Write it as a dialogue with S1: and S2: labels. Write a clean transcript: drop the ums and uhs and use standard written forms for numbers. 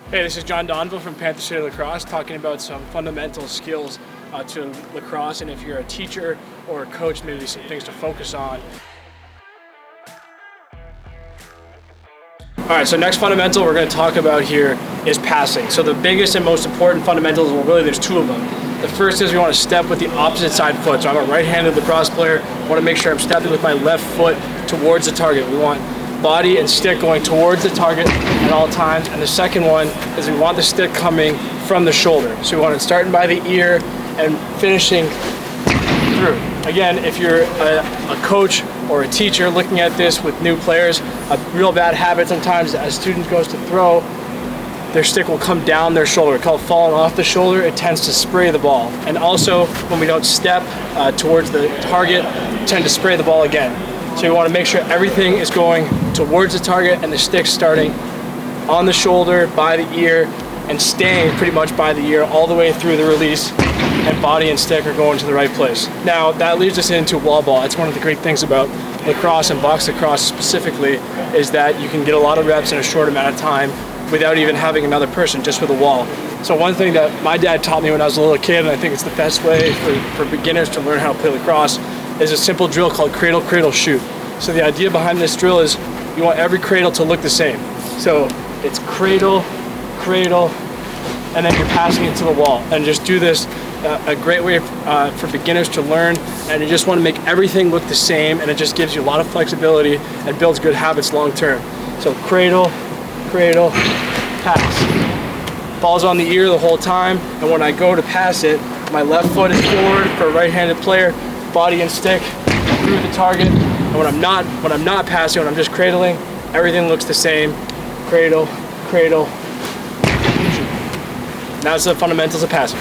S1: Hey, this is Jon Donville from Panther City Lacrosse talking about some fundamental skills to lacrosse, and if you're a teacher or a coach, maybe some things to focus on. All right, so next fundamental we're going to talk about here is passing. So the biggest and most important fundamentals, well, really there's two of them. The first is we want to step with the opposite side foot. So I'm a right-handed lacrosse player. I want to make sure I'm stepping with my left foot towards the target. We want body and stick going towards the target at all times. And the second one is we want the stick coming from the shoulder. So we want it starting by the ear and finishing through. Again, if you're a coach or a teacher looking at this with new players, a real bad habit sometimes as students goes to throw, their stick will come down their shoulder. It's called falling off the shoulder. It tends to spray the ball. And also, when we don't step towards the target, we tend to spray the ball again. So you want to make sure everything is going towards the target and the stick starting on the shoulder, by the ear, and staying pretty much by the ear all the way through the release, and body and stick are going to the right place. Now that leads us into wall ball. That's one of the great things about lacrosse and box lacrosse specifically, is that you can get a lot of reps in a short amount of time without even having another person, just with a wall. So one thing that my dad taught me when I was a little kid, and I think it's the best way for beginners to learn how to play lacrosse, is a simple drill called cradle, cradle, shoot. So the idea behind this drill is you want every cradle to look the same. So it's cradle, cradle, and then you're passing it to the wall. And just do this, a great way for beginners to learn, and you just want to make everything look the same, and it just gives you a lot of flexibility and builds good habits long term. So cradle, cradle, pass. Ball's on the ear the whole time, and when I go to pass it, my left foot is forward for a right-handed player, body and stick through the target. And when I'm not passing, when I'm just cradling, everything looks the same. Cradle, cradle, shoot. Now it's the fundamentals of passing.